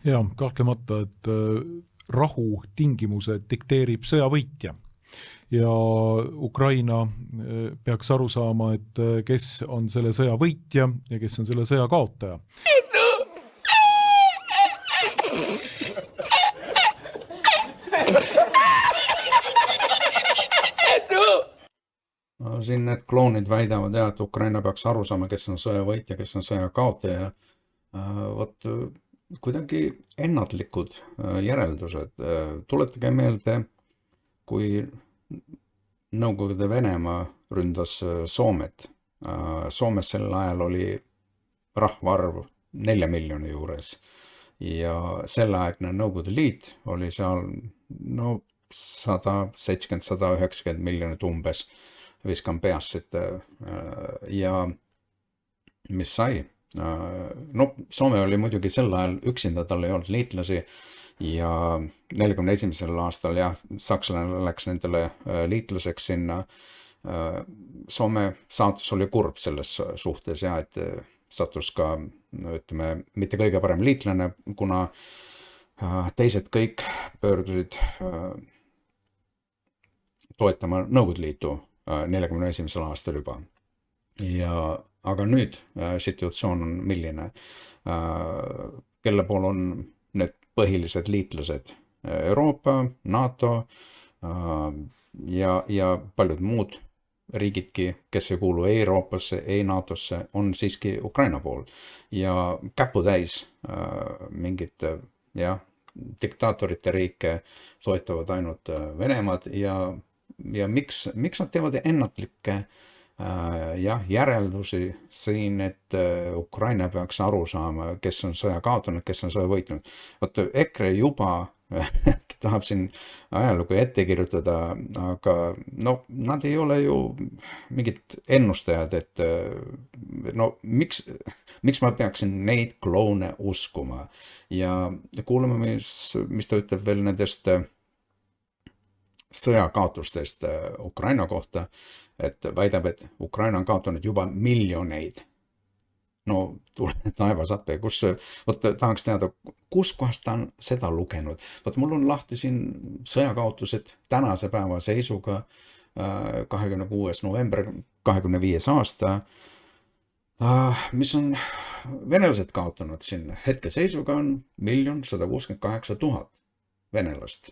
Ja kahtlemata, et rahu tingimused dikteerib sõjavõitja ja Ukraina peaks aru saama, et kes on selle sõja võitja ja kes on selle sõja kaotaja. Siin need kloonid väidavad, et Ukraina peaks aru saama, kes on sõja võitja, kes on sõja kaotaja. Vot kuidagi ennatlikud järeldused. Tuletage meelde, kui Nõukogude Venemaa ründas Soomet. Soomes sel ajal oli rahvaarv 4 miljoni juures ja selleaegne Nõukogude Liit oli seal 170-190 miljonit umbes, viskan peast ja mis sai? Soome oli muidugi sel ajal üksinda, tal ei olnud liitlasi ja 41. aastal sakslane läks nendele liitlaseks sinna. Soome saatus oli kurb selles suhtes et sattus ka, ütleme, mitte kõige parem liitlane, kuna teised kõik pöördusid toetama Nõukogude Liitu 41. aastal juba. Aga nüüd situatsioon on milline, kelle pool on need põhilised liitlased, Euroopa, NATO ja paljud muud riigidki, kes ei kuulu ei Euroopasse, ei NATOsse, on siiski Ukraina pool ja käputäis mingit diktaatorite riike toetavad ainult Venemaad ja miks nad teevad ennatlikke järeldusi siin, et Ukraina peaks aru saama, kes on sõja kaotanud, kes on sõja võitnud. Vot EKRE juba tahab siin ajalugu ette kirjutada, aga nad ei ole ju mingid ennustajad, et miks ma peaksin neid kloone uskuma ja kuulame, mis ta ütleb veel nendest sõjakaotustest Ukraina kohta, et väidab, et Ukraina on kaotanud juba miljoneid. Tule taevas appi, tahaks teada, kus kohast ta on seda lugenud. Mul on lahti siin sõjakaotused tänase päeva seisuga 26. november 25. aasta, mis on venelased kaotanud siin. Hetke seisuga on 1 168 000 venelast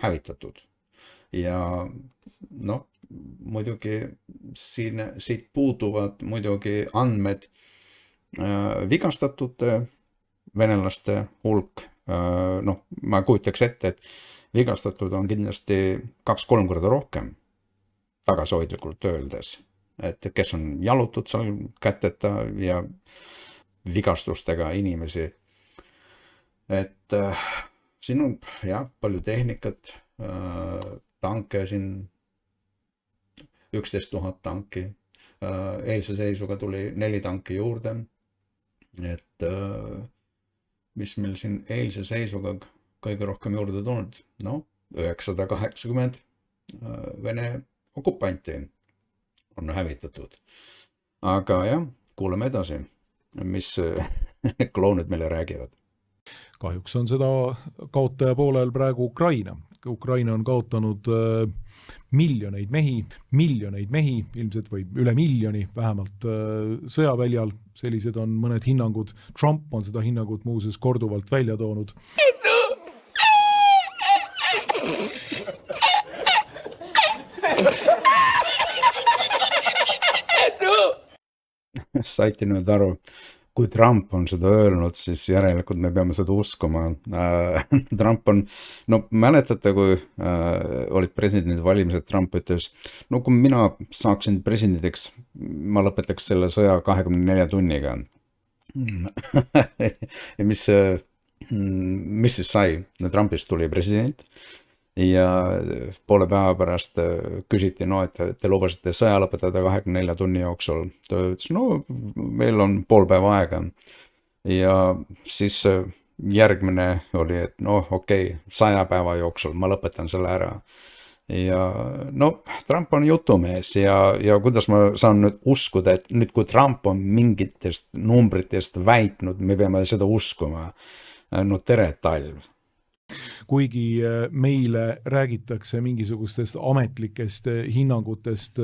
hävitatud ja muidugi siit puuduvad muidugi andmed vigastatud venelaste hulk. Ma kujutaks ette, et vigastatud on kindlasti 2-3 korda rohkem, tagasihoidlikult öeldes, et kes on jalutud seal käteta ja vigastustega inimesi. Et siin on palju tehnikat, tanke siin 11 000 tanki, eilse seisuga tuli 4 tanki juurde, et mis meil siin eilse seisuga kõige rohkem juurde tulnud, 980 Vene okupanti on hävitatud. Aga kuuleme edasi, mis kloonid meile räägivad. Kahjuks on seda kaotaja poolel praegu Ukraina. Ukraina on kaotanud miljoneid mehi, ilmselt või üle miljoni vähemalt sõjaväljal. Sellised on mõned hinnangud. Trump on seda hinnangut muuseas korduvalt välja toonud. Saite nüüd aru, kui Trump on seda öelnud, siis järelikult me peame seda uskuma. Trump on, mäletate, kui olid presidendivalimised, Trump ütles, kui mina saaksin presidendiks, ma lõpetaks selle sõja 24 tunniga. Ja mis siis sai? Trumpist tuli president ja poole päeva pärast küsiti, et te lubasite sõja lõpetada 24 tunni jooksul. Ta ütles, meil on pool päeva aega. Ja siis järgmine oli, et 100 päeva jooksul ma lõpetan selle ära. ja no Trump on jutumees ja kuidas ma saan nüüd uskuda, et nüüd kui Trump on mingitest numbritest väitnud, me peame seda uskuma. No tere talv. Kuigi meile räägitakse mingisugustest ametlikest hinnangutest,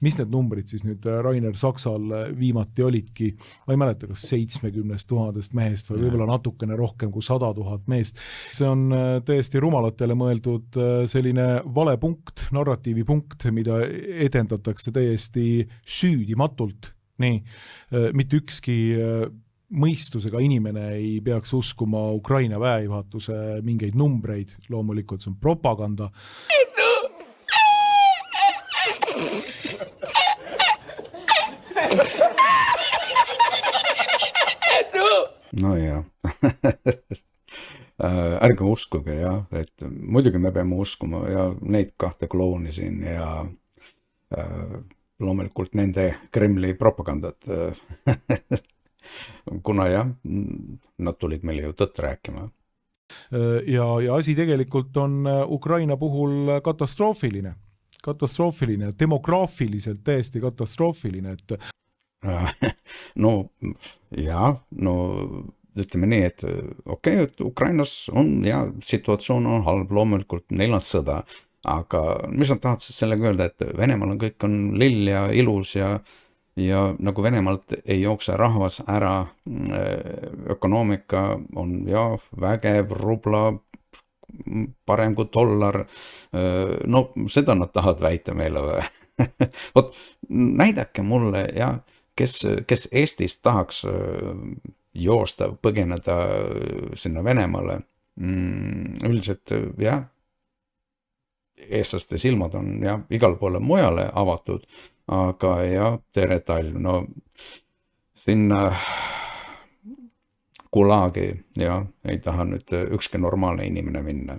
mis need numbrid siis nüüd Rainer Saksal viimati olidki, ma ei mäleta, kas 70 000 mehest või võib-olla natukene rohkem kui 100 000 meest. See on täiesti rumalatele mõeldud selline valepunkt, narratiivipunkt, mida edendatakse täiesti süüdimatult. Nii, mitte ükski mõistusega inimene ei peaks uskuma Ukraina väejuhatuse mingeid numbreid, loomulikult see on propaganda. No jah. Ärge uskuge jah, et muidugi me peame uskuma ja neid kahte klooni siin ja loomulikult nende Kremli propagandat. Kuna jah, nad tulid meile ju tõtt rääkima. Ja asi tegelikult on Ukraina puhul katastroofiline, demograafiliselt täiesti katastroofiline, et no jah, no ütleme nii, et okei, et Ukrainas on ja situatsioon on halb, loomulikult neil on sõda, aga mis nad tahavad siis sellega öelda, et Venemaal on kõik on lill ja ilus ja nagu Venemaalt ei jookse rahvas ära, ökonoomika on ja vägev, rubla, parem kui dollar, no seda nad tahavad väita meile või. Vot näidake mulle ja kes Eestist tahaks joosta, põgeneda sinna Venemaale, üldiselt jah, eestlaste silmad on ja igal poole mujale avatud, aga jah, tere talv, no sinna Gulagi ja ei taha nüüd ükski normaalne inimene minna.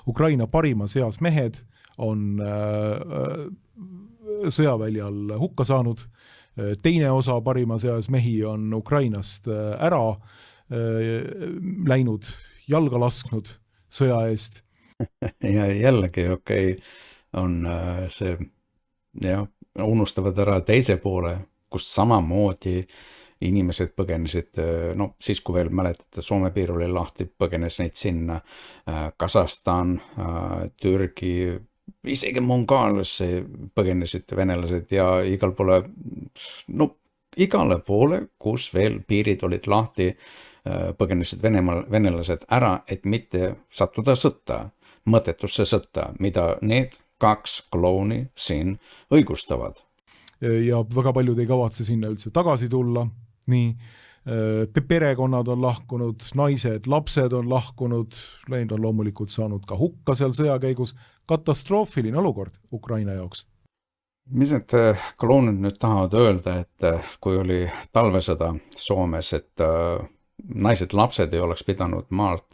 Ukraina parima seas mehed on sõjaväljal hukka saanud, teine osa parima seas mehi on Ukrainast ära läinud, jalga lasknud sõja eest. Ja jällegi okei, on see ja unustavad ära teise poole, kus samamoodi inimesed põgenesid, no siis kui veel mäletate, Soome piir oli lahti, põgenes neid sinna, Kasahstan, Türgi, isegi Mongooliasse põgenesid venelased ja igal poole, no igale poole, kus veel piirid olid lahti, põgenesid venelased ära, et mitte sattuda sõtta, mõttetusse sõtta, mida need kaks klooni siin õigustavad. Ja väga paljud ei kavatse sinna üldse tagasi tulla, nii, perekonnad on lahkunud, naised, lapsed on lahkunud, neid on loomulikult saanud ka hukka seal sõjakäigus, katastroofiline olukord Ukraina jaoks. Mis need kloonid nüüd tahavad öelda, et kui oli talvesõda Soomes, et naised, lapsed ei oleks pidanud maalt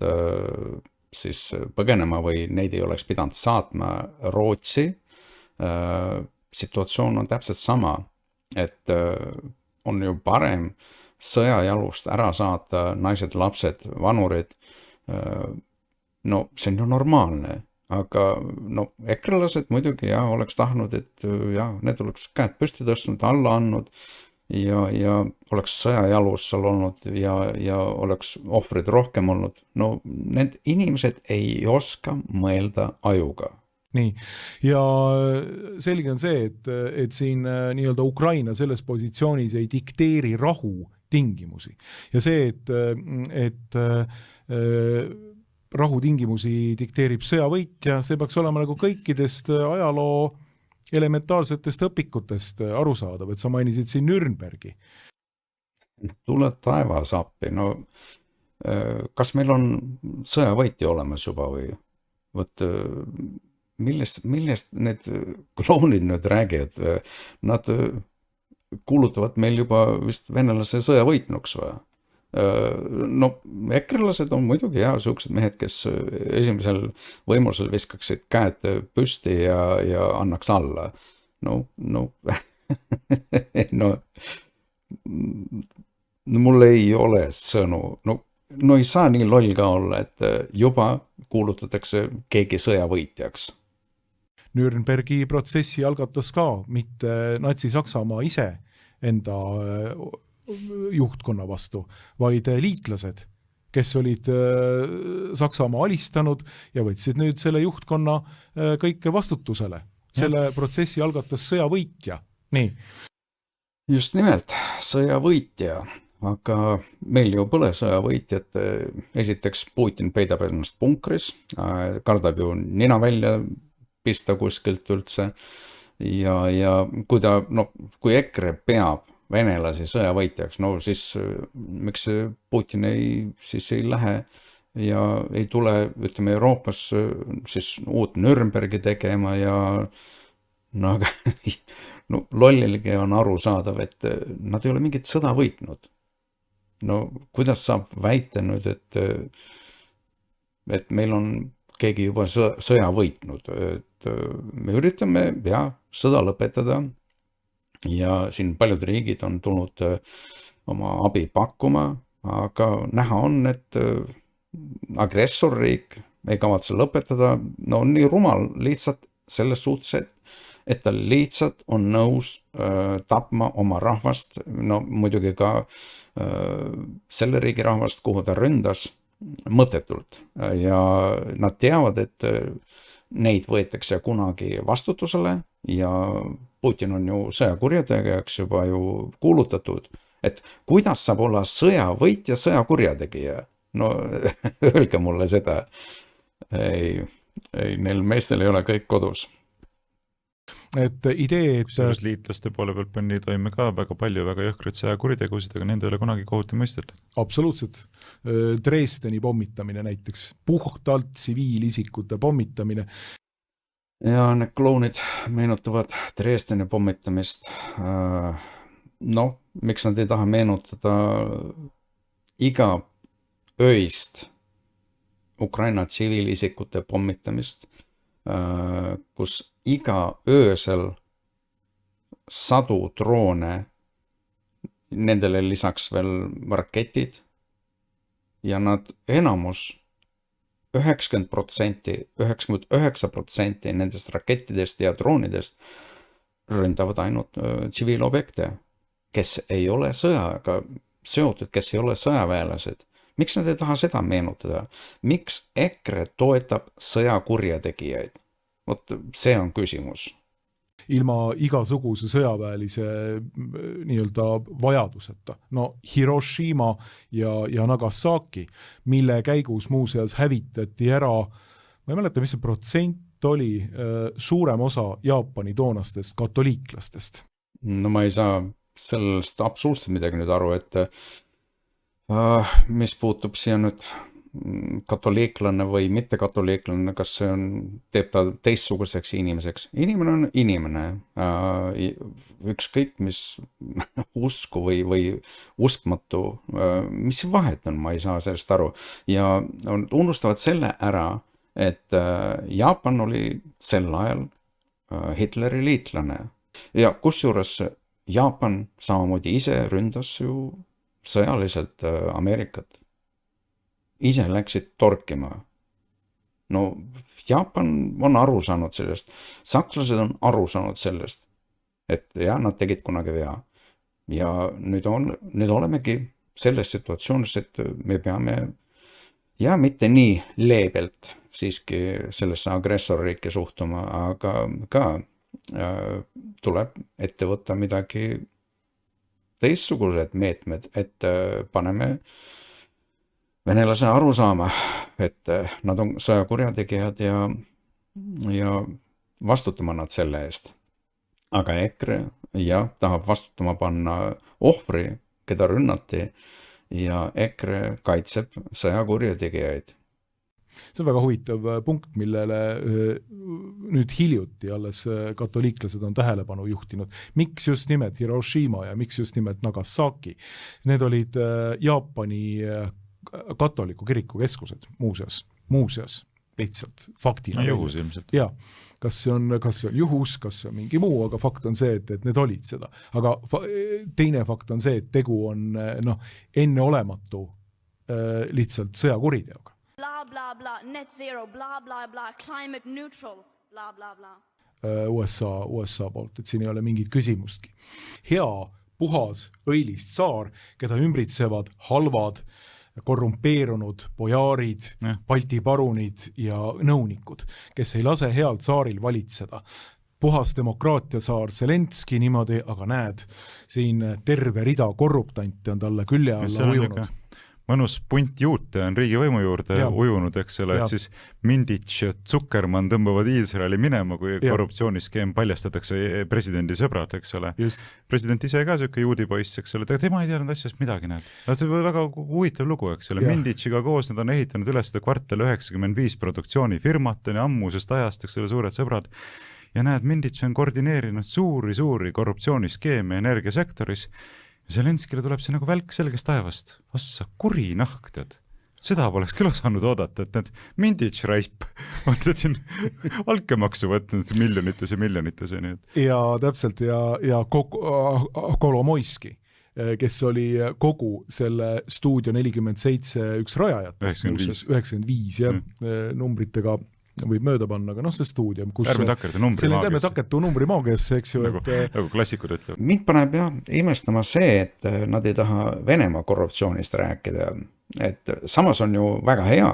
siis põgenema või neid ei oleks pidanud saatma Rootsi, situatsioon on täpselt sama, et on ju parem sõjajalust ära saata naised, lapsed, vanurid, no see on ju normaalne, aga no ekrelased muidugi ja oleks tahtnud, et ja need oleks käed püsti tõstnud, alla andnud ja oleks sõjajalus seal olnud ja oleks ohvrid rohkem olnud. No need inimesed ei oska mõelda ajuga. Nii, ja selge on see, et siin nii-öelda Ukraina selles positsioonis ei dikteeri rahu tingimusi. Ja see, et rahu tingimusi dikteerib sõjavõitja, see peaks olema nagu kõikidest ajaloo elementaarsetest õpikutest aru saadav, et sa mainisid siin Nürnbergi. Tule taevas appi, no kas meil on sõjavõitja olemas juba või? Võt, millest need kloonid nüüd räägivad? Nad kuulutavad meil juba vist venelase sõjavõitnuks või? No ekrelased on muidugi ja sellised mehed, kes esimesel võimalusel viskaksid käed püsti ja annaks alla. No mul ei ole sõnu. No ei saa nii loll ka olla, et juba kuulutatakse keegi sõjavõitjaks. Nürnbergi protsessi algatas ka mitte Natsi-Saksamaa ise enda juhtkonna vastu, vaid liitlased, kes olid Saksamaa alistanud ja võtsid nüüd selle juhtkonna kõike vastutusele. Selle protsessi algatas sõjavõitja. Nii. Just nimelt, sõjavõitja. Aga meil ju pole sõjavõitjat. Esiteks Putin peidab ennast punkris, kardab ju nina välja pista kuskilt üldse. Ja kui kui EKRE peab venelasi sõjavõitjaks, siis miks Putin ei lähe ja ei tule, ütleme, Euroopas siis uut Nürnbergi tegema ja lollilgi on aru saadav, et nad ei ole mingit sõda võitnud. Kuidas saab väita nüüd, et meil on keegi juba sõja võitnud, et me üritame sõda lõpetada ja siin paljud riigid on tulnud oma abi pakkuma, aga näha on, et agressorriik ei kavatse lõpetada, on nii rumal lihtsalt selles suhtes, et ta lihtsalt on nõus tapma oma rahvast, muidugi ka selle riigi rahvast, kuhu ta ründas mõttetult ja nad teavad, et neid võetakse kunagi vastutusele ja Putin on ju sõjakurjategijaks juba ju kuulutatud, et kuidas saab olla sõjavõitja sõjakurjategija? Öelge mulle seda. Ei, neil meestel ei ole kõik kodus. Et idee, et Selles liitlaste poole pealt pandi toime ka väga palju väga jõhkraid sõjakuritegusid, aga nende ei ole kunagi kohut mõistetud. Absoluutselt. Dresdeni pommitamine näiteks, puhtalt tsiviilisikute pommitamine. Ja need klounid meenutavad Dresdeni pommitamist. Miks nad ei taha meenutada iga öist Ukraina tsiviilisikute pommitamist, kus iga öösel sadu droone, nendele lisaks veel raketid ja nad enamus 99% nendest rakettidest ja droonidest ründavad ainult tsiviilobjekte, kes ei ole sõjaga seotud, kes ei ole sõjaväelased. Miks nad ei taha seda meenutada? Miks EKRE toetab sõjakurjategijaid? See on küsimus. Ilma igasuguse sõjaväelise nii-öelda vajaduseta. Hiroshima ja Nagasaki, mille käigus muuseas hävitati ära, ma ei mäleta, mis see protsent oli, suurem osa Jaapani toonastest katoliiklastest. Ma ei saa sellest absoluutselt midagi nüüd aru, et mis puutub siia nüüd katoliiklane või mitte katoliiklane, kas see teeb ta teistsuguseks inimeseks. Inimene on inimene, ükskõik mis usku või uskmatu, mis vahet on, ma ei saa sellest aru. Ja unustavad selle ära, et Jaapan oli sel ajal Hitleri liitlane ja kusjuures Jaapan samamoodi ise ründas ju sõjaliselt Ameerikat. Ise läksid torkima. Jaapan on aru saanud sellest. Sakslased on aru saanud sellest, et nad tegid kunagi vea. Ja nüüd olemegi selles situatsioonis, et me peame mitte nii leebelt siiski sellesse agressorriiki suhtuma, aga ka tuleb ette võtta midagi teistsugused meetmed, et paneme venelase aru saama, et nad on sõjakurjategijad ja vastutama nad selle eest. Aga EKRE tahab vastutama panna ohvri, keda rünnati ja EKRE kaitseb sõjakurjategijaid. See on väga huvitav punkt, millele nüüd hiljuti alles katoliiklased on tähelepanu juhtinud. Miks just nimelt Hiroshima ja miks just nimelt Nagasaki? Need olid Jaapani katoliku kiriku keskused, muuseas, lihtsalt faktina. Juhus ilmselt. Ja, kas see on juhus, kas see on mingi muu, aga fakt on see, et need olid seda. Aga teine fakt on see, et tegu on enneolematu lihtsalt sõjakuriteoga. Blah, blah, blah, net zero, blah, blah, blah, climate neutral, blah, blah, blah. USA poolt, et siin ei ole mingit küsimustki. Hea, puhas, õilist saar, keda ümbritsevad halvad, korrumpeerunud bojaarid, Balti parunid ja nõunikud, kes ei lase healt saaril valitseda. Puhas demokraatia saar Zelenski niimoodi, aga näed, siin terve rida korruptante on talle külje alla ujunud. Mõnus punt juute on riigivõimu juurde ujunud, eks ole, et siis Mindich ja Zuckerman tõmbavad Iisraeli minema, kui korruptsiooniskeem paljastatakse presidendi sõbrad, eks ole. Just. President ise ka söke juudipoiss, eks ole, tema ei teadnud asjast midagi, näed. See on väga huvitav lugu, eks ole. Mindichiga koos nad on ehitanud üles seda kvartal 95 produktsioonifirmat, on ammusest ajast, eks ole, suured sõbrad. Ja näed, Mindich on koordineerinud suuri korruptsiooniskeeme energiasektoris. Zelenskile tuleb see nagu välk selgest taevast. Vastu sa kuri nahk, tead. Seda poleks küll osanud oodata, et need Mindich raip on siin alkemaksu võtnud miljonites ja miljonites. Ja täpselt, ja Kolomoiski, kes oli kogu selle Stuudio 47 üks rajajat. 95 numbritega võib mööda panna, aga see stuudio, kus ärme takerdu numbrimaagias, eks ju, nagu klassikud ütlevad. Mind paneb imestama see, et nad ei taha Venemaa korruptsioonist rääkida, et samas on ju väga hea,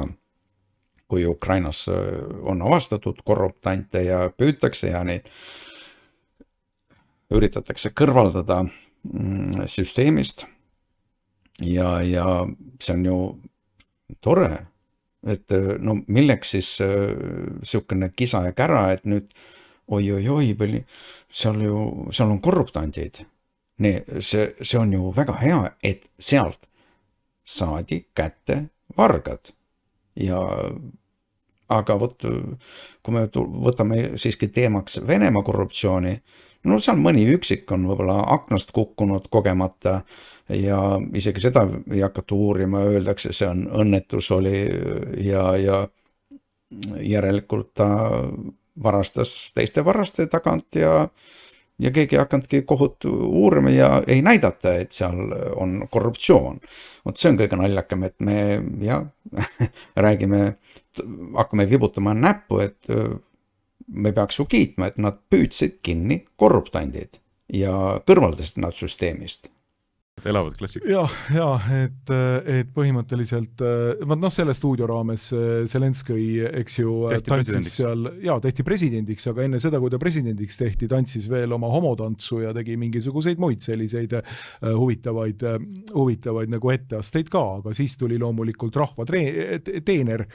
kui Ukrainas on avastatud korruptante ja püütakse ja neid üritatakse kõrvaldada süsteemist ja see on ju tore. Et no milleks siis sihukene kisa ja kära, et nüüd oi, seal on korruptandid. See on ju väga hea, et sealt saadi kätte vargad. Aga kui me võtame siiski teemaks Venemaa korruptsiooni, no seal mõni üksik on võib-olla aknast kukkunud kogemata ja isegi seda ei hakata uurima, öeldakse, see on õnnetus oli ja järelikult ta varastas teiste varaste tagant ja keegi hakanudki kohut uurima ja ei näidata, et seal on korruptsioon. See on kõige naljakam, et me hakkame vibutama näppu, et me peaks ju kiitma, et nad püüdsid kinni korruptandid ja kõrvaldasid nad süsteemist. Elavad klassik. Et põhimõtteliselt, selle stuudio raames Zelenski, eks ju, tantsis seal, tehti presidendiks, aga enne seda, kui ta presidendiks tehti, tantsis veel oma homotantsu ja tegi mingisuguseid muid selliseid huvitavaid nagu etteasteid ka, aga siis tuli loomulikult rahva teener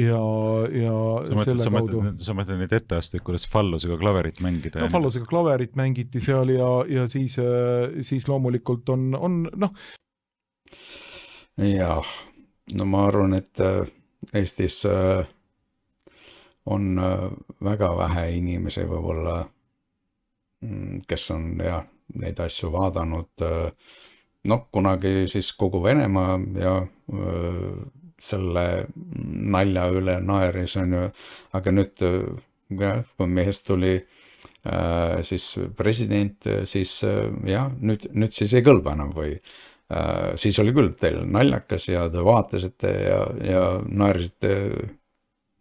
ja selle kaudu. Sa mõtled neid etteasteid, kuidas fallusega klaverit mängida? No fallusega klaverit mängiti seal ja siis loomulikult on. Jah, no ma arvan, et Eestis on väga vähe inimesi võib-olla, kes on neid asju vaadanud. Kunagi siis kogu Venemaa ja selle nalja üle naeris on ju, aga nüüd, kui mehest tuli siis president, siis nüüd siis ei kõlba enam või siis oli küll teil naljakas ja te vaatasite ja naerisite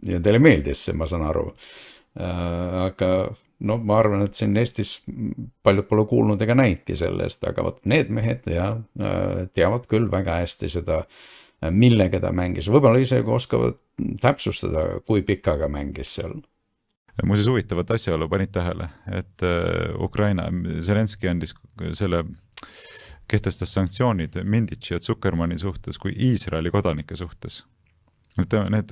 ja teile meeldis see, ma saan aru. Aga ma arvan, et siin Eestis paljud pole kuulnud ega näidki sellest, aga need mehed teavad küll väga hästi seda, millega ta mängis. Võib-olla isegi oskavad täpsustada, kui pikaga mängis seal. Muuseas huvitavat asjaolu panid tähele, et Ukraina, Zelenski andis kehtestas sanktsioonid Mindichi ja Zuckermani suhtes kui Iisraeli kodanike suhtes. Need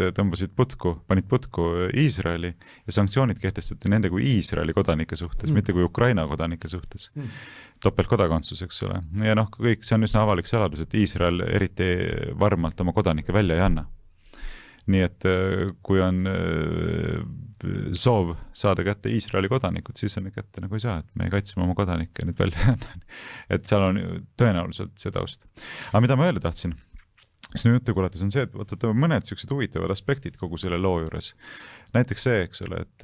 panid putku Iisraeli ja sanktsioonid kehtestati nende kui Iisraeli kodanike suhtes, mitte kui Ukraina kodanike suhtes. Topeltkodakondsus, eks ole. Ja kõik see on üsna avalik saladus, et Iisrael eriti varmalt oma kodanikke välja ei anna. Nii et kui on soov saada kätte Iisraeli kodanikud, siis on need kätte nagu ei saa, et me kaitseme oma kodanikke nüüd välja. Et seal on tõenäoliselt see taust. Aga mida ma öelda tahtsin, sinu juttu kuulates on see, et mõned sellised huvitavad aspektid kogu selle loo juures. Näiteks see, eks ole, et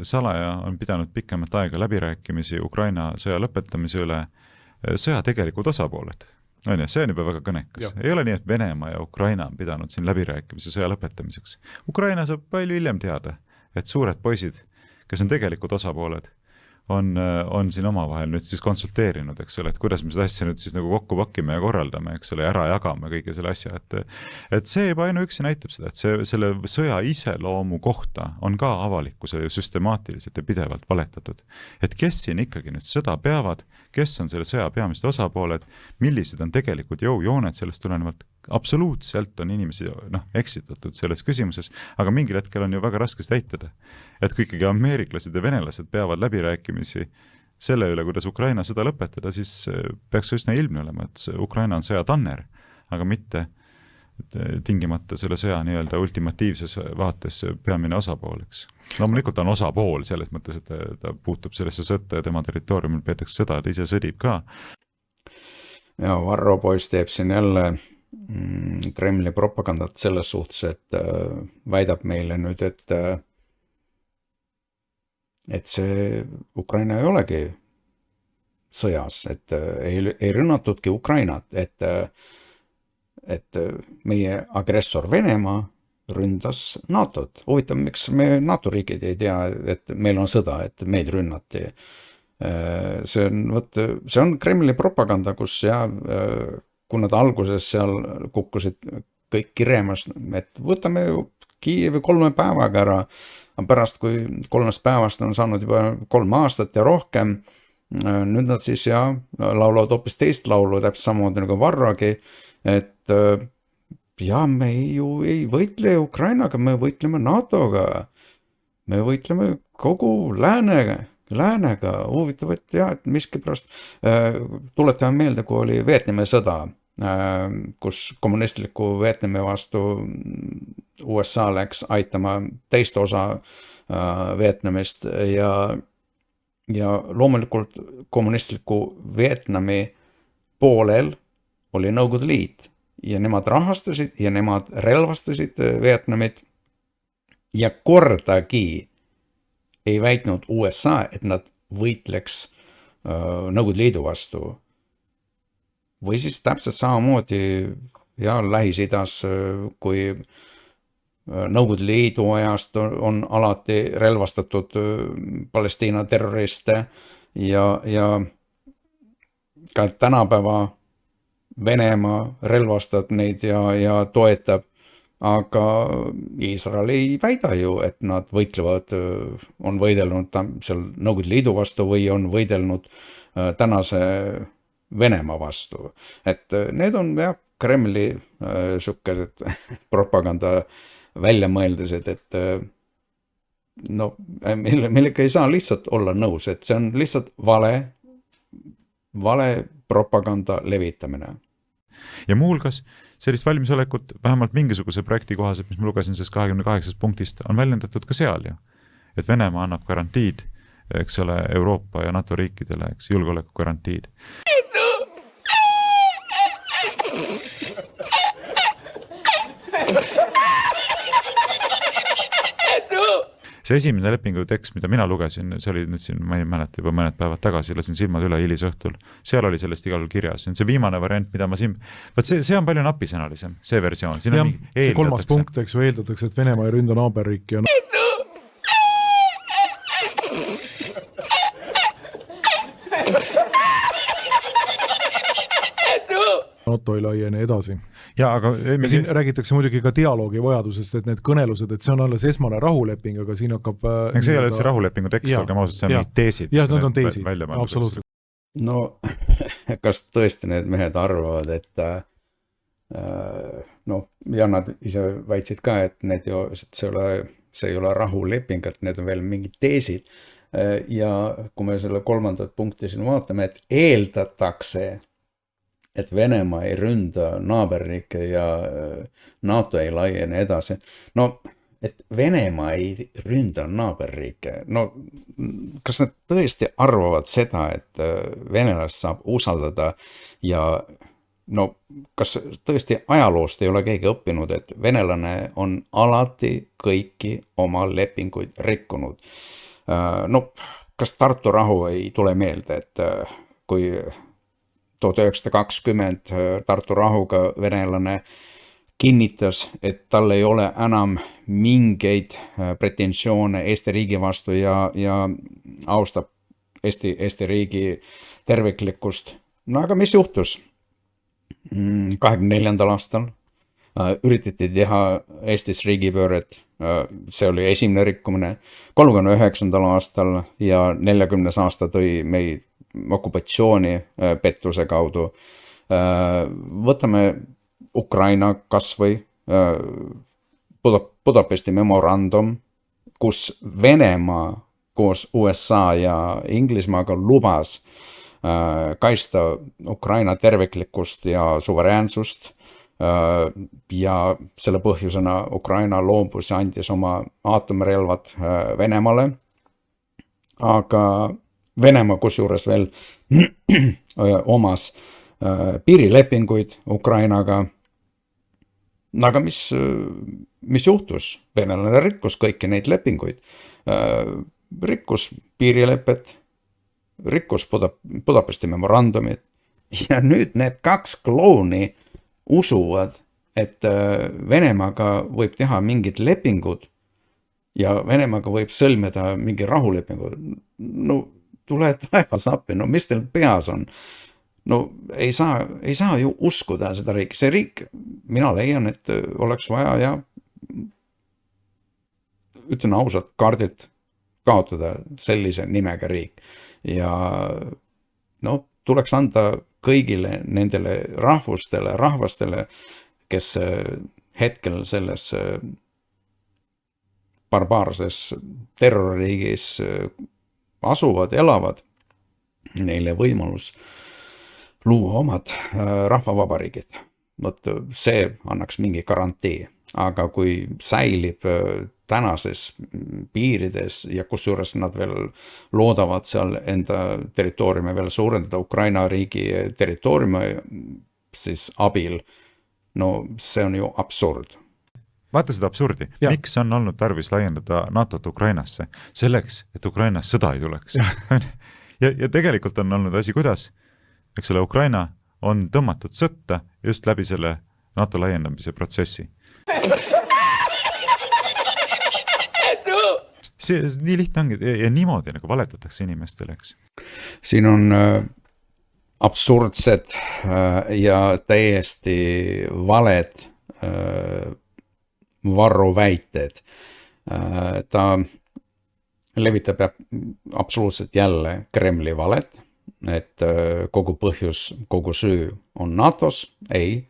salaja on pidanud pikemat aega läbirääkimisi Ukraina sõja lõpetamise üle sõja tegelikud osapooled. See on juba väga kõnekas. Ei ole nii, et Venemaa ja Ukraina on pidanud siin läbirääkimise sõja lõpetamiseks. Ukraina saab palju hiljem teada, et suured poisid, kes on tegelikult osapooled, on siin omavahel nüüd siis konsulteerinud, eks ole, et kuidas me seda asja nüüd siis nagu kokku pakime ja korraldame, eks ole, ära jagame kõige selle asja, et see juba ainuüksi näitab seda, et selle sõja iseloomu kohta on ka avalikkusele ju süstemaatiliselt ja pidevalt valetatud. Et kes siin ikkagi nüüd sõda peavad, kes on selle sõja peamised osapooled, millised on tegelikult jõujooned sellest tulenevalt, absoluutselt on inimesi eksitatud selles küsimuses, aga mingil hetkel on ju väga raske seda eitada. Et kui ikkagi ameeriklased ja venelased peavad läbirääkimisi selle üle, kuidas Ukraina sõda lõpetada, siis peaks üsna ilmne olema, et Ukraina on sõja tanner, aga mitte tingimata selle sõja nii-öelda ultimatiivses vaates peamine osapool, eks. Loomulikult on osapool selles mõttes, et ta puutub sellesse sõtta ja tema territooriumil peetakse sõda, ta ise sõdib ka. Ja Varro poiss teeb siin jälle Kremli propagandat selles suhtes, et väidab meile nüüd, et see Ukraina ei olegi sõjas, et ei rünnatudki Ukrainat, et meie agressor Venemaa ründas NATO-t. Huvitav, miks me NATO riigid ei tea, et meil on sõda, et meid rünnati. See on Kremli propaganda, kus kui nad alguses seal kukkusid kõik kiremas, et võtame Kiievi 3 päevaga ära, pärast kui 3 päevast on saanud juba 3 aastat ja rohkem, nüüd nad siis laulavad hoopis teist laulu, täpselt samamoodi nagu Varrogi, et me ju ei võitle Ukrainaga, me võitleme NATO-ga, me võitleme kogu läänega, huvitav, et miskipärast tuletame meelde, kui oli Vietnami sõda, kus kommunistliku Vietnami vastu USA läks aitama teist osa Vietnamist ja loomulikult kommunistliku Vietnami poolel oli Nõukogude Liit ja nemad rahastasid ja nemad relvastasid Vietnamit ja kordagi ei väitnud USA, et nad võitleks Nõukogude Liidu vastu. Või siis täpselt samamoodi Lähis-Idas, kui Nõukogude Liidu ajast on alati relvastatud Palestiina terroriste ja ka tänapäeva Venemaa relvastab neid ja toetab, aga Iisrael ei väida ju, et nad võitlevad, on võidelnud seal Nõukogude Liidu vastu või on võidelnud tänase Venemaa vastu. Et need on Kremli sukkesed propaganda väljamõeldused, et millega ei saa lihtsalt olla nõus, et see on lihtsalt vale propaganda levitamine. Ja muuhulgas sellist valmisolekut vähemalt mingisuguse projekti kohaselt, mis ma lugesin sellest 28 punktist, on väljendatud ka seal ju. Et Venemaa annab garantiid, eks ole, Euroopa ja NATO riikidele, eks, julgeoleku garantiid. See esimene lepingu tekst, mida mina lugesin, see oli nüüd siin, ma ei mäleta, juba mõned päevad tagasi, lasin silmad üle hilisõhtul. Seal oli sellest igal kirjas. See viimane variant, mida ma siin... See on palju napisõnalisem, see versioon. Ja, see 3. punkt, eks või eeldatakse, et Venemaa ei ründa naaberriiki ja NATO ei laiene edasi. Ja, aga siin räägitakse muidugi ka dialoogi vajadusest, et need kõnelused, et see on alles esmane rahuleping, aga siin hakkab... See ei ole üldse rahulepingu tekst, olge mausad, see on neid teesid. Jah, need on teesid, absoluutselt. No, kas tõesti need mehed arvavad, et ja nad ise väitsid ka, et see ei ole rahuleping, et need on veel mingid teesid. Ja kui me selle 3. punkti siin vaatame, et eeldatakse, et Venemaa ei ründa naaberriike ja NATO ei laiene edasi. No, et Venemaa ei ründa naaberriike. No, kas nad tõesti arvavad seda, et venelast saab usaldada ja kas tõesti ajaloost ei ole keegi õppinud, et venelane on alati kõiki oma lepinguid rikkunud. Kas Tartu rahu ei tule meelde, et kui 1920 Tartu rahuga venelane kinnitas, et tal ei ole enam mingeid pretensioone Eesti riigi vastu ja austab Eesti riigi terviklikkust. No aga mis juhtus? 24. aastal üritati teha Eestis riigipööret, see oli esimene rikkumine, 39. aastal ja 40. aasta tõi meid okupatsiooni pettuse kaudu. Võtame Ukraina kasvõi Budapesti memorandum, kus Venemaa koos USA ja Inglismaaga lubas kaitsta Ukraina terviklikkust ja suveräänsust ja selle põhjusena Ukraina loobus ja andis oma aatomrelvad Venemaale. Aga Venemaa kusjuures veel omas piirilepinguid Ukrainaga. Aga mis juhtus? Venelane rikkus kõiki neid lepinguid. Rikkus piirilepet, rikkus Budapesti memorandumit ja nüüd need kaks klooni usuvad, et Venemaaga võib teha mingid lepingud ja Venemaaga võib sõlmida mingi rahulepingu. No tule taevas appi, no mis teil peas on? No ei saa ju uskuda seda riiki. See riik, mina leian, et oleks vaja ja ütlen ausalt kaardilt kaotada sellise nimega riik. Ja no tuleks anda kõigile nendele rahvastele, kes hetkel selles barbaarses terroririigis asuvad, elavad, neile võimalus luua omad rahvavabariigid. Vot see annaks mingi garantii, aga kui säilib tänases piirides ja kusjuures nad veel loodavad seal enda territooriumi veel suurendada Ukraina riigi territooriumi siis abil, no see on ju absurd. Vaata seda absurdi. Miks on olnud tarvis laiendada NATO-t Ukrainasse? Selleks, et Ukrainas sõda ei tuleks. ja tegelikult on olnud asi, kuidas? Eks ole, Ukraina on tõmmatud sõtta just läbi selle NATO laiendamise protsessi. See nii lihtne ongi ja niimoodi nagu valetatakse inimestele, eks. Siin on absurdsed ja täiesti valed varruväited. Ta levitab absoluutselt jälle Kremli valet, et kogu põhjus, kogu süü on NATOs. Ei.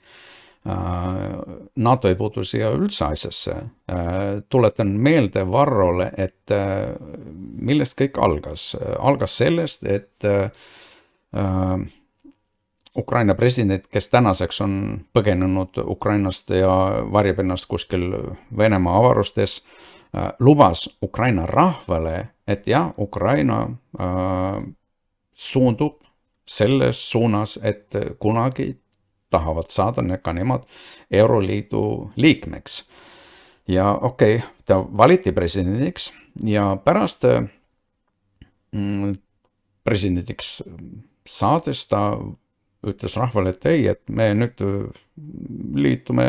NATO ei puutu siia üldse asjasse. Tuletan meelde Varrole, et millest kõik algas. Algas sellest, et Ukraina president, kes tänaseks on põgenenud Ukrainast ja varjab ennast kuskil Venemaa avarustes, lubas Ukraina rahvale, et jah, Ukraina suundub selles suunas, et kunagi tahavad saada ka nemad Euroliidu liikmeks. Ja okei, ta valiti presidendiks ja pärast presidendiks saades ta ütles rahvale, et ei, et me nüüd liitume,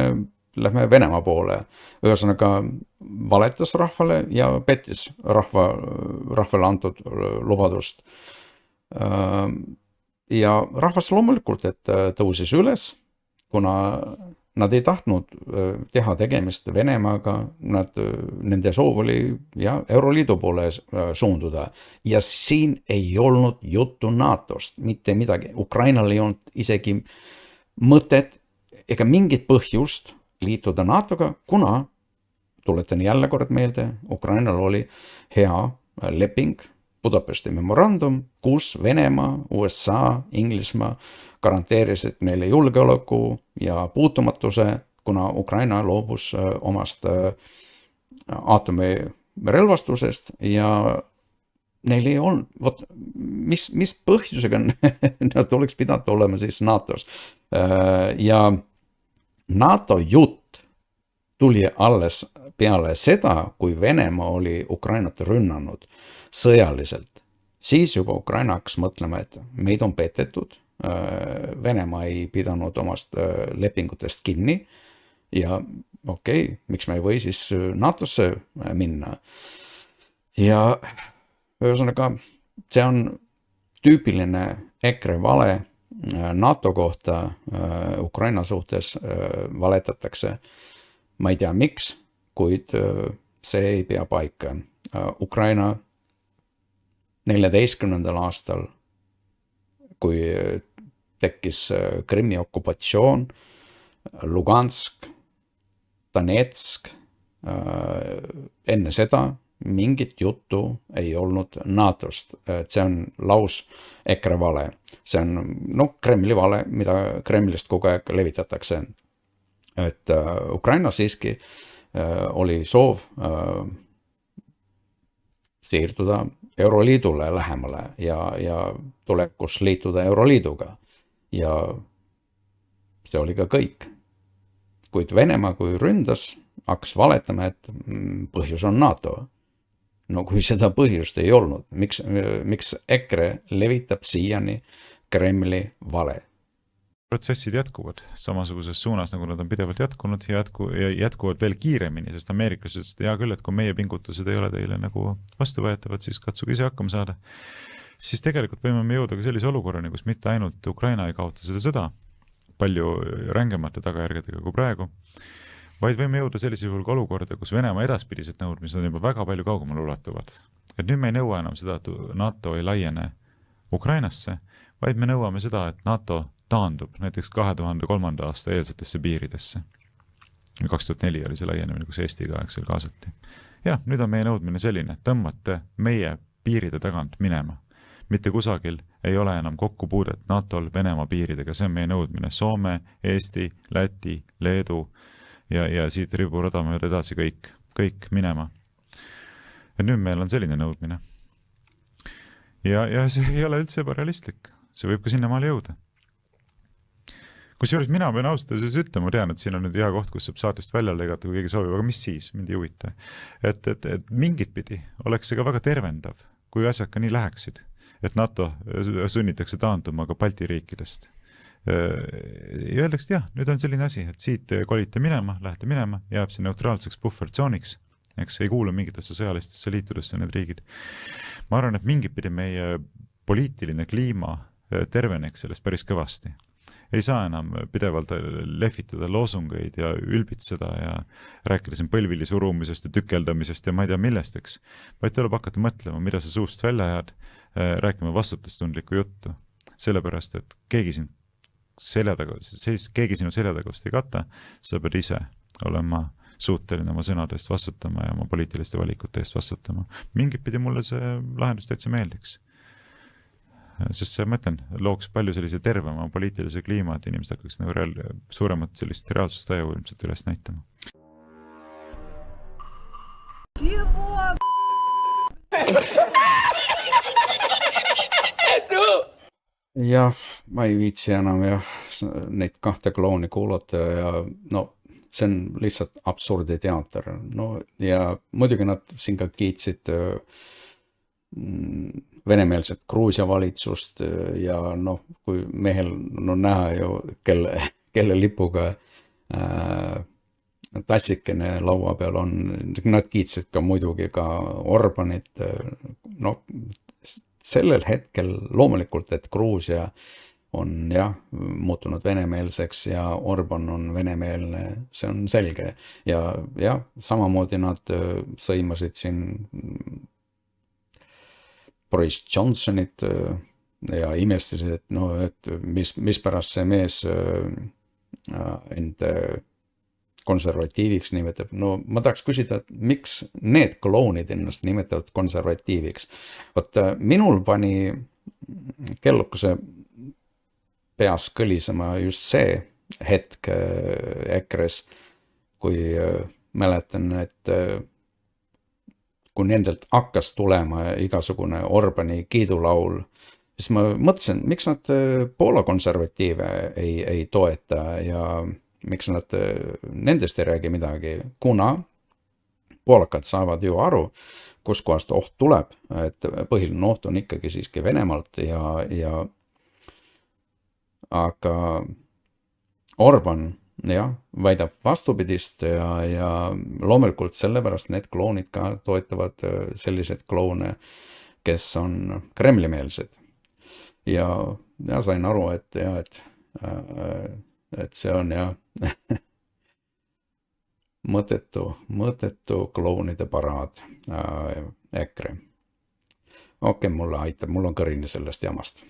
lähme Venemaa poole. Ühesõnaga valetas rahvale ja pettis rahvale antud lubadust. Ja rahvas loomulikult, et tõusis üles, kuna nad ei tahtnud teha tegemist Venemaaga, nende soov oli Euroliidu poole suunduda. Ja siin ei olnud juttu NATOst, mitte midagi. Ukrainal ei olnud isegi mõtet ega mingit põhjust liituda NATOga, kuna, tuletan jälle kord meelde, Ukrainal oli hea leping, Budapesti memorandum, kus Venemaa, USA, Inglismaa garanteerisid neile julgeoleku ja puutumatuse, kuna Ukraina loobus omast aatomirelvastusest ja neil ei olnud, mis põhjusega nad oleks pidanud olema siis NATOs. Ja NATO jutt tuli alles peale seda, kui Venemaa oli Ukrainat rünnanud sõjaliselt. Siis juba Ukraina hakkas mõtlema, et meid on petetud, Venemaa ei pidanud omast lepingutest kinni ja okei, miks me ei või siis NATO-sse minna. Ja ühesõnaga, see on tüüpiline EKRE vale NATO kohta, Ukraina suhtes valetatakse. Ma ei tea miks, kuid see ei pea paika. Ukraina 14. aastal, kui tekkis Krimmi okupatsioon, Lugansk, Donetsk, enne seda mingit juttu ei olnud NATO-st. See on laus EKRE vale. See on Kremli vale, mida Kremlist kogu aeg levitatakse. Et Ukraina siiski oli soov siirduda Euroliidule lähemale ja tulekus liituda Euroliiduga. Ja see oli ka kõik. Kuid Venemaa, kui ründas, hakkas valetama, et põhjus on NATO. No kui seda põhjust ei olnud, miks EKRE levitab siiani Kremli vale? Protsessid jätkuvad samasuguses suunas, nagu nad on pidevalt jätkunud ja jätkuvad veel kiiremini, sest ameeriklased ütlesid, hea küll, et kui meie pingutused ei ole teile nagu vastuvõetavad, siis katsuge ise hakkama saada. Siis tegelikult võime me jõuda ka sellise olukorrani, kus mitte ainult Ukraina ei kaota seda sõda palju rängemate tagajärgedega kui praegu, vaid võime jõuda sellisel juhul ka olukorda, kus Venemaa edaspidised nõudmised on juba väga palju kaugemale ulatuvad. Et nüüd me ei nõua enam seda, et NATO ei laiene Ukrainasse, vaid me nõuame seda, et NATO taandub näiteks 2003. aasta eelsetesse piiridesse. 2004 oli see laienemine, kus Eesti ka seal kaasati. Jah, nüüd on meie nõudmine selline, tõmmate meie piiride tagant minema. Mitte kusagil ei ole enam kokkupuudet NATO-l Venemaa piiridega, see on meie nõudmine. Soome, Eesti, Läti, Leedu ja siit riburada mööda edasi kõik minema. Ja nüüd meil on selline nõudmine. Ja see ei ole üldse ebarealistlik. See võib ka sinnamaale jõuda. Kusjuures mina pean ausalt ütlema, ma tean, et siin on nüüd hea koht, kus saab saatest välja lõigata, kui keegi soovib, aga mis siis, mind ei huvita. Et mingit pidi oleks see ka väga tervendav, kui asjad ka nii läheksid. Et NATO sunnitakse taanduma ka Balti riikidest. Ja öeldakse, jah, nüüd on selline asi, et siit kolite minema, lähete minema, jääb see neutraalseks puhvertsooniks, eks ei kuulu mingitesse sõjalistesse liitudesse need riigid. Ma arvan, et mingit pidi meie poliitiline kliima terveneks sellest päris kõvasti. Ei saa enam pidevalt lehvitada loosungeid ja ülbitseda ja rääkida siin põlvili surumisest ja tükeldamisest ja ma ei tea millesteks, vaid tuleb hakata mõtlema, mida sa suust välja ajad, rääkima vastutustundlikku juttu. Sellepärast, et keegi sinu selja tagaust ei kata, sa pead ise olema suuteline oma sõnadest vastutama ja oma poliitiliste valikute eest vastutama. Mingit pidi mulle see lahendus täitsa meeldiks. Sest see, ma ütlen, looks palju sellise tervema poliitilise kliima, et inimesed hakkaks nagu suuremat sellist reaalsustaju ilmselt üles näitama. Jah, ma ei viitsi enam neid kahte klooni kuulata ja see on lihtsalt absurdi teater. Ja muidugi nad siin ka kiitsid venemeelset Gruusia valitsust ja kui mehel näha ju, kelle lipuga tassikene laua peal on, nad kiitsid ka muidugi ka Orbanit. Sellel hetkel loomulikult, et Gruusia on muutunud venemeelseks ja Orban on venemeelne, see on selge. Ja samamoodi nad sõimasid siin Boris Johnsonit ja imestasid, et mis pärast see mees end konservatiiviks nimetab. Ma tahaks küsida, et miks need kloonid ennast nimetavad konservatiiviks? Minul pani kellukese peas kõlisema just see hetk EKRE-s, kui mäletan, et kui nendelt hakkas tulema igasugune Orbani kiidulaul, siis ma mõtlesin, miks nad Poola konservatiive ei toeta ja miks nad nendest ei räägi midagi, kuna poolakad saavad ju aru, kus kohast oht tuleb, et põhiline oht on ikkagi siiski Venemaalt aga Orban jah, väidab vastupidist ja loomulikult sellepärast need klounid ka toetavad selliseid kloune, kes on Kremli-meelsed. Ja sain aru, et see on mõttetu klounide paraad EKRE. Okei, mulle aitab, mul on kõrini sellest jamast.